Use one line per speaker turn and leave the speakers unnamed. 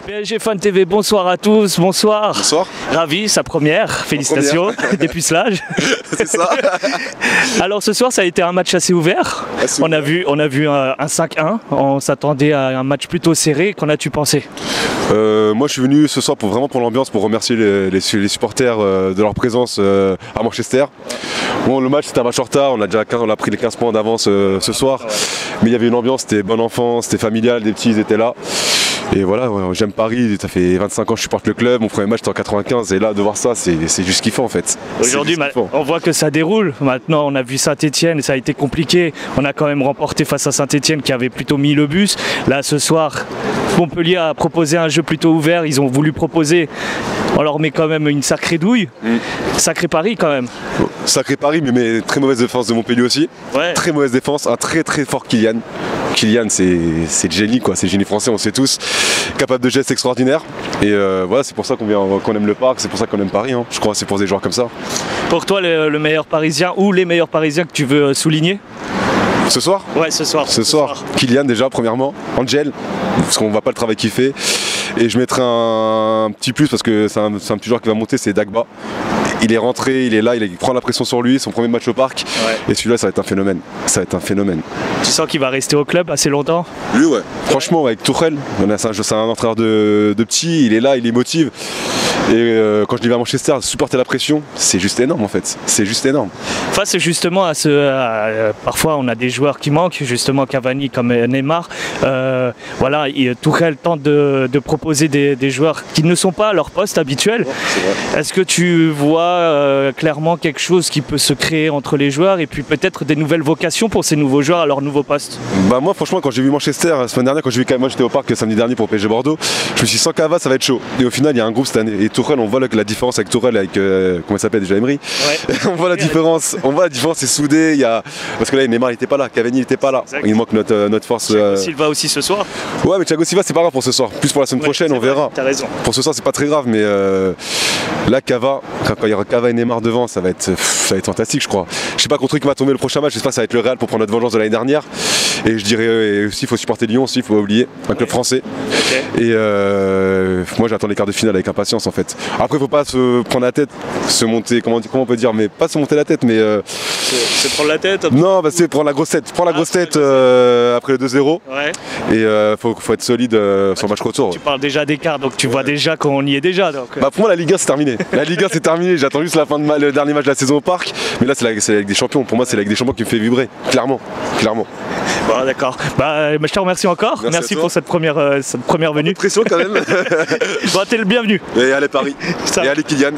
PSG Fan TV, bonsoir à tous, bonsoir.
Bonsoir.
Ravi, sa première, félicitations, dépucelage.
C'est ça.
Alors ce soir ça a été un match assez ouvert. On a vu un 5-1, on s'attendait à un match plutôt serré, qu'en as-tu pensé?
Moi je suis venu ce soir vraiment pour l'ambiance, pour remercier les supporters de leur présence à Manchester. Bon, le match c'était un match en retard, on a pris les 15 points d'avance ce soir, mais il y avait une ambiance, c'était bon enfant, c'était familial, des petits ils étaient là. Et voilà, ouais, j'aime Paris, ça fait 25 ans que je supporte le club, mon premier match c'était en 95 et là de voir ça c'est juste kiffant en fait.
Aujourd'hui on voit que ça déroule, maintenant on a vu Saint-Etienne, ça a été compliqué, on a quand même remporté face à Saint-Etienne qui avait plutôt mis le bus. Là ce soir Montpellier a proposé un jeu plutôt ouvert, ils ont voulu proposer, on leur met quand même une sacrée douille, sacré Paris quand même.
Sacré Paris mais très mauvaise défense de Montpellier aussi, très mauvaise défense, un très fort Kylian. Kylian c'est le génie quoi, c'est le génie français, on sait tous, capable de gestes extraordinaires et voilà c'est pour ça qu'on aime le parc, c'est pour ça qu'on aime Paris, je crois que c'est pour des joueurs comme ça.
Pour toi le meilleur parisien ou les meilleurs parisiens que tu veux souligner?
Ce soir?
Ouais, ce soir.
Kylian déjà premièrement, Angel, parce qu'on voit pas le travail qu'il fait. Et je mettrai un petit plus parce que c'est un petit joueur qui va monter, c'est Dagba. Il est rentré, il est là, il prend la pression sur lui, son premier match au parc. Ouais. Et celui-là ça va être un phénomène. Ça va être un phénomène.
Tu sens qu'il va rester au club assez longtemps?
Lui ouais. Franchement avec Tuchel, c'est un entraîneur de petits, il est là, il les motive. Et quand je l'ai vu à Manchester, supporter la pression, c'est juste énorme en fait. C'est juste énorme.
Face justement à parfois on a des joueurs qui manquent, justement Cavani comme Neymar. Voilà, Tuchel tente de proposer des joueurs qui ne sont pas à leur poste habituel. Est-ce que tu vois clairement quelque chose qui peut se créer entre les joueurs et puis peut-être des nouvelles vocations pour ces nouveaux joueurs à leur nouveau poste? Bah
moi franchement quand j'ai vu Manchester la semaine dernière, moi j'étais au parc samedi dernier pour PSG Bordeaux, je me suis dit sans Cava ça va être chaud. Et au final il y a un groupe cette année. Et Tuchel, on voit la différence avec Tuchel, avec comment il s'appelle déjà, Emery. Ouais. on voit la différence, c'est soudé. Parce que là Neymar il était pas là, Cavani il était pas là. Exact. Il manque notre force.
Thiago Silva aussi ce soir.
Ouais mais Thiago Silva c'est pas grave pour ce soir. Plus pour la semaine prochaine on verra.
T'as raison.
Pour ce soir c'est pas très grave mais là Cava, quand il y aura Cava et Neymar devant ça va être fantastique je crois. Je sais pas contre qui va tomber le prochain match, j'espère que ça va être le Real pour prendre notre vengeance de l'année dernière. Et je dirais aussi il faut supporter Lyon aussi, il faut pas oublier, un club français. Okay. Et moi j'attends les quarts de finale avec impatience en fait. Après faut pas se prendre la tête, se monter, comment on peut dire, mais pas se monter la tête mais
c'est prendre la tête?
Non bah c'est prendre la grosse tête, après le 2-0. Ouais. Et faut être solide sur le match retour.
Tu parles déjà d'écart donc tu vois déjà qu'on y est déjà donc.
Bah pour moi la Ligue 1 c'est terminé. La Ligue 1 c'est terminé, j'attends juste la fin le dernier match de la saison au parc. Mais là c'est la Ligue des Champions, pour moi c'est la Ligue des Champions qui me fait vibrer, clairement.
Bon d'accord, je te remercie encore, merci pour cette première venue.
Pression quand même.
Bon t'es le bienvenu.
Et allez Paris, et allez Kylian.